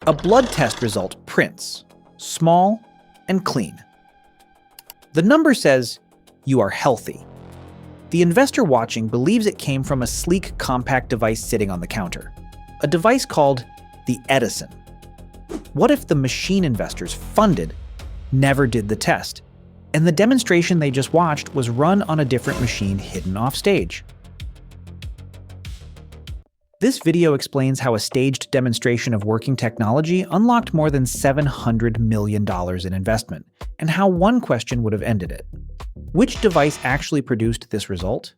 A blood test result prints, small and clean. The number says, "You are healthy." The investor watching believes it came from a sleek, compact device sitting on the counter, a device called the Edison. What if the machine investors funded never did the test, and the demonstration they just watched was run on a different machine hidden off stage? This video explains how a staged demonstration of working technology unlocked more than $700 million in investment, and how one question would have ended it. Which device actually produced this result?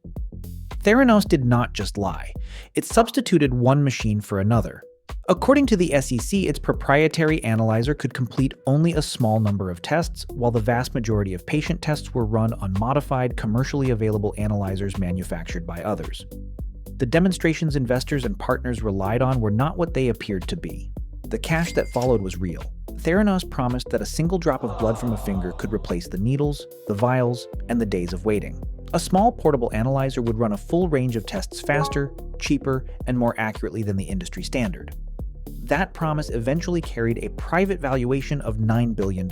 Theranos did not just lie. It substituted one machine for another. According to the SEC, its proprietary analyzer could complete only a small number of tests, while the vast majority of patient tests were run on modified, commercially available analyzers manufactured by others. The demonstrations investors and partners relied on were not what they appeared to be. The cash that followed was real. Theranos promised that a single drop of blood from a finger could replace the needles, the vials, and the days of waiting. A small portable analyzer would run a full range of tests faster, cheaper, and more accurately than the industry standard. That promise eventually carried a private valuation of $9 billion.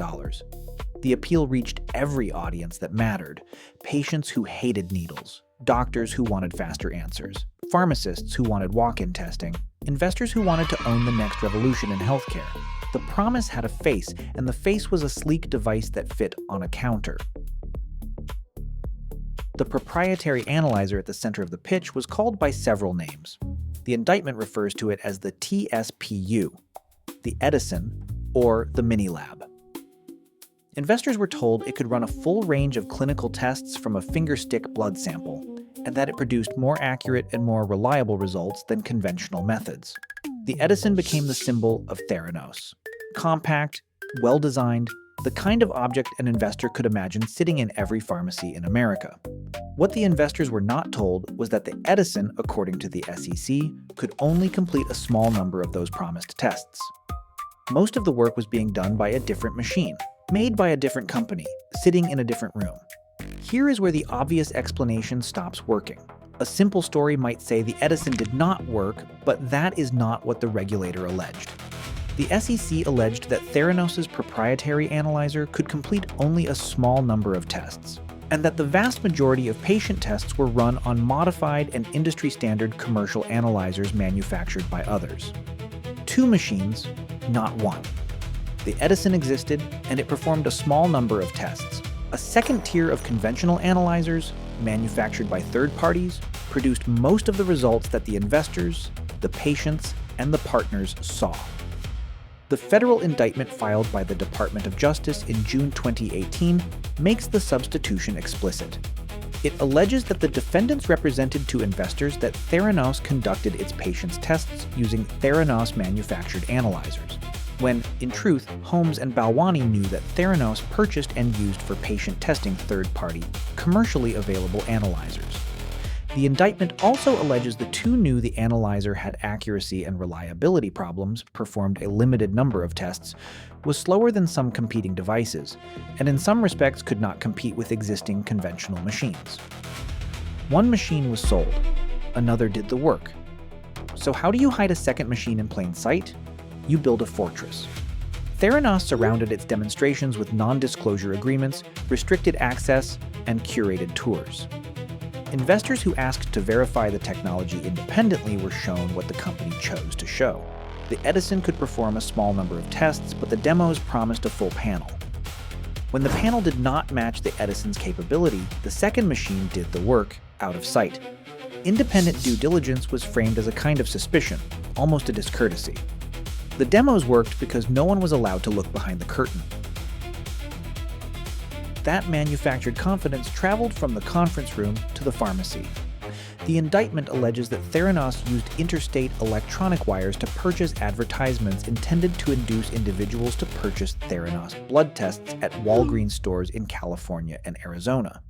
The appeal reached every audience that mattered: patients who hated needles, doctors who wanted faster answers, pharmacists who wanted walk-in testing, investors who wanted to own the next revolution in healthcare. The promise had a face, and the face was a sleek device that fit on a counter. The proprietary analyzer at the center of the pitch was called by several names. The indictment refers to it as the TSPU, the Edison, or the Mini Lab. Investors were told it could run a full range of clinical tests from a finger-stick blood sample, and that it produced more accurate and more reliable results than conventional methods. The Edison became the symbol of Theranos. Compact, well-designed, the kind of object an investor could imagine sitting in every pharmacy in America. What the investors were not told was that the Edison, according to the SEC, could only complete a small number of those promised tests. Most of the work was being done by a different machine, made by a different company, sitting in a different room. Here is where the obvious explanation stops working. A simple story might say the Edison did not work, but that is not what the regulator alleged. The SEC alleged that Theranos' proprietary analyzer could complete only a small number of tests, and that the vast majority of patient tests were run on modified and industry-standard commercial analyzers manufactured by others. Two machines, not one. The Edison existed, and it performed a small number of tests. A second tier of conventional analyzers, manufactured by third parties, produced most of the results that the investors, the patients, and the partners saw. The federal indictment filed by the Department of Justice in June 2018 makes the substitution explicit. It alleges that the defendants represented to investors that Theranos conducted its patients' tests using Theranos-manufactured analyzers, when, in truth, Holmes and Balwani knew that Theranos purchased and used for patient testing third-party, commercially available analyzers. The indictment also alleges the two knew the analyzer had accuracy and reliability problems, performed a limited number of tests, was slower than some competing devices, and in some respects could not compete with existing conventional machines. One machine was sold, another did the work. So how do you hide a second machine in plain sight? You build a fortress. Theranos surrounded its demonstrations with non-disclosure agreements, restricted access, and curated tours. Investors who asked to verify the technology independently were shown what the company chose to show. The Edison could perform a small number of tests, but the demos promised a full panel. When the panel did not match the Edison's capability, the second machine did the work, out of sight. Independent due diligence was framed as a kind of suspicion, almost a discourtesy. The demos worked because no one was allowed to look behind the curtain. That manufactured confidence traveled from the conference room to the pharmacy. The indictment alleges that Theranos used interstate electronic wires to purchase advertisements intended to induce individuals to purchase Theranos blood tests at Walgreens stores in California and Arizona.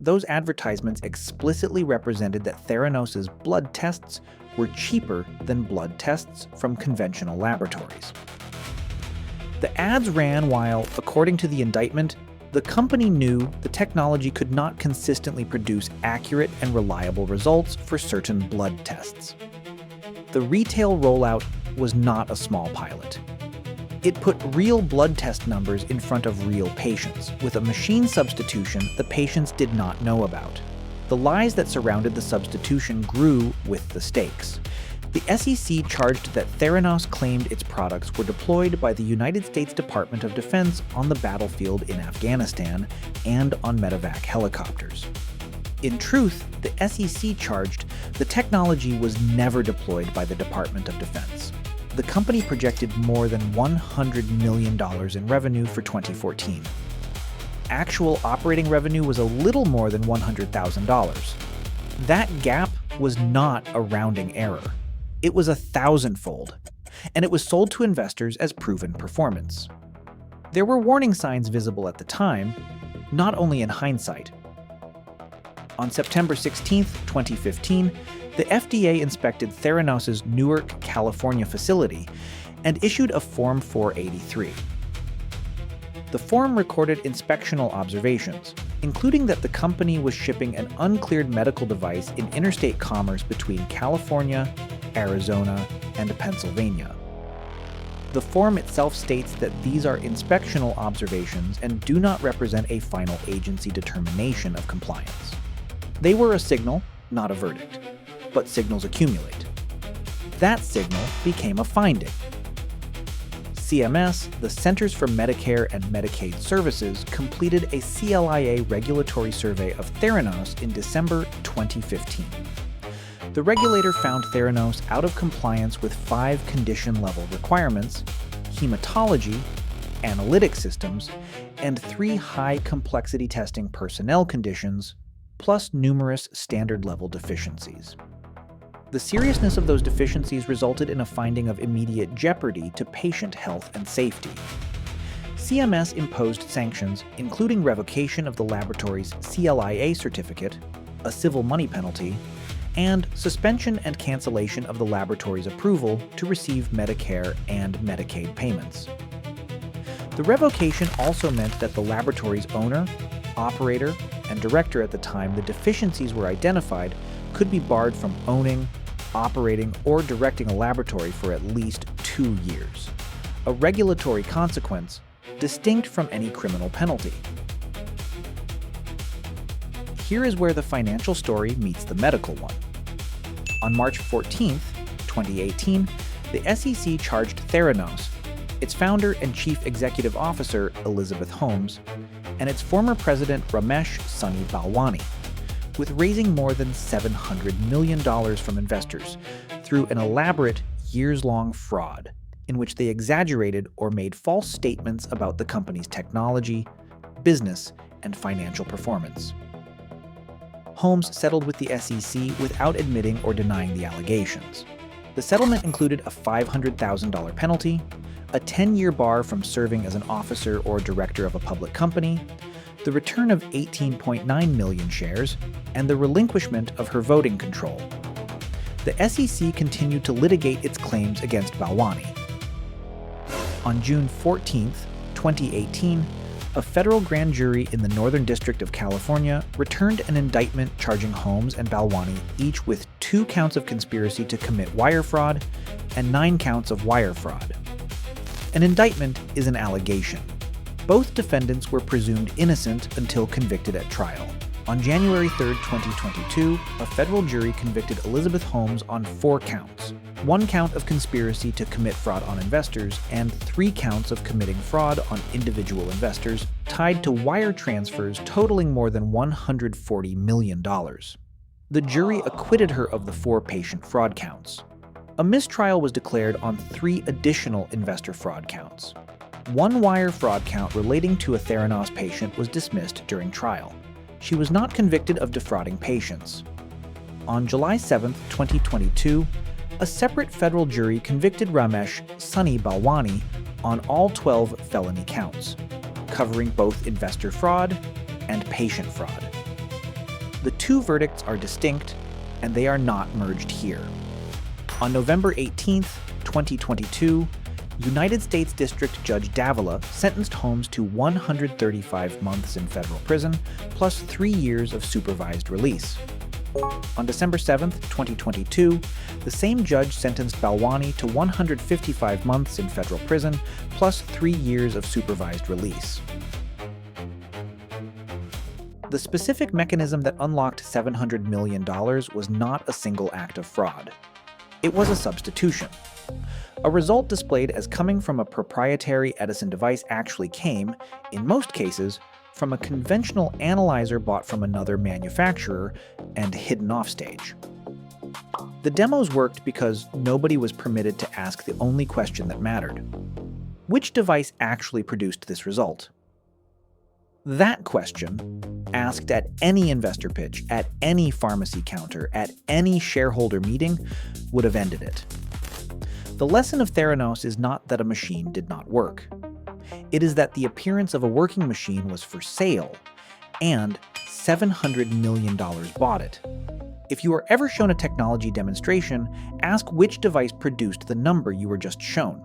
Those advertisements explicitly represented that Theranos' blood tests were cheaper than blood tests from conventional laboratories. The ads ran while, according to the indictment, the company knew the technology could not consistently produce accurate and reliable results for certain blood tests. The Retail Rollout was not a small pilot. It put real blood test numbers in front of real patients, with a machine substitution the patients did not know about. The lies that surrounded the substitution grew with the stakes. The SEC charged that Theranos claimed its products were deployed by the United States Department of Defense on the battlefield in Afghanistan and on medevac helicopters. In truth, the SEC charged the technology was never deployed by the Department of Defense. The company projected more than $100 million in revenue for 2014. Actual operating revenue was a little more than $100,000. That gap was not a rounding error. It was 1,000-fold, and it was sold to investors as proven performance. There were warning signs visible at the time, not only in hindsight. On September 16, 2015, the FDA inspected Theranos' Newark, California facility and issued a Form 483. The form recorded inspectional observations, including that the company was shipping an uncleared medical device in interstate commerce between California, Arizona, and Pennsylvania. The form itself states that these are inspectional observations and do not represent a final agency determination of compliance. They were a signal, not a verdict, but signals accumulate. That signal became a finding. CMS, the Centers for Medicare and Medicaid Services, completed a CLIA regulatory survey of Theranos in December 2015. The regulator found Theranos out of compliance with 5 condition-level requirements: hematology, analytic systems, and 3 high-complexity testing personnel conditions, plus numerous standard-level deficiencies. The seriousness of those deficiencies resulted in a finding of immediate jeopardy to patient health and safety. CMS imposed sanctions, including revocation of the laboratory's CLIA certificate, a civil money penalty, and suspension and cancellation of the laboratory's approval to receive Medicare and Medicaid payments. The revocation also meant that the laboratory's owner, operator, and director at the time the deficiencies were identified could be barred from owning, operating, or directing a laboratory for at least 2 years, a regulatory consequence distinct from any criminal penalty. Here is where the financial story meets the medical one. On March 14, 2018, the SEC charged Theranos, its founder and chief executive officer, Elizabeth Holmes, and its former president, Ramesh Sunny Balwani, with raising more than $700 million from investors through an elaborate, years-long fraud in which they exaggerated or made false statements about the company's technology, business, and financial performance. Holmes settled with the SEC without admitting or denying the allegations. The settlement included a $500,000 penalty, a 10-year bar from serving as an officer or director of a public company, the return of 18.9 million shares, and the relinquishment of her voting control. The SEC continued to litigate its claims against Balwani. On June 14, 2018, a federal grand jury in the Northern District of California returned an indictment charging Holmes and Balwani each with 2 counts of conspiracy to commit wire fraud and 9 counts of wire fraud. An indictment is an allegation. Both defendants were presumed innocent until convicted at trial. On January 3, 2022, a federal jury convicted Elizabeth Holmes on 4 counts: 1 count of conspiracy to commit fraud on investors and 3 counts of committing fraud on individual investors tied to wire transfers totaling more than $140 million. The jury acquitted her of the 4 patient fraud counts. A mistrial was declared on 3 additional investor fraud counts. 1 wire fraud count relating to a Theranos patient was dismissed during trial. She was not convicted of defrauding patients. On July 7, 2022, a separate federal jury convicted Ramesh Sunny Balwani on all 12 felony counts, covering both investor fraud and patient fraud. The 2 verdicts are distinct, and they are not merged here. On November 18, 2022, United States District Judge Davila sentenced Holmes to 135 months in federal prison, plus 3 years of supervised release. On December 7, 2022, the same judge sentenced Balwani to 155 months in federal prison, plus 3 years of supervised release. The specific mechanism that unlocked $700 million was not a single act of fraud. It was a substitution. A result displayed as coming from a proprietary Edison device actually came, in most cases, from a conventional analyzer bought from another manufacturer and hidden offstage. The demos worked because nobody was permitted to ask the only question that mattered. Which device actually produced this result? That question, asked at any investor pitch, at any pharmacy counter, at any shareholder meeting, would have ended it. The lesson of Theranos is not that a machine did not work. It is that the appearance of a working machine was for sale, and $700 million bought it. If you are ever shown a technology demonstration, ask which device produced the number you were just shown.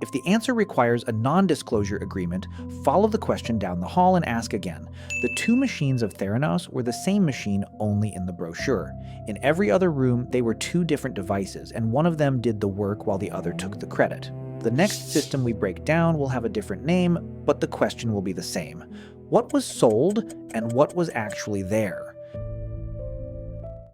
If the answer requires a non-disclosure agreement, follow the question down the hall and ask again. The two machines of Theranos were the same machine, only in the brochure. In every other room, they were two different devices, and one of them did the work while the other took the credit. The next system we break down will have a different name, but the question will be the same. What was sold, and what was actually there?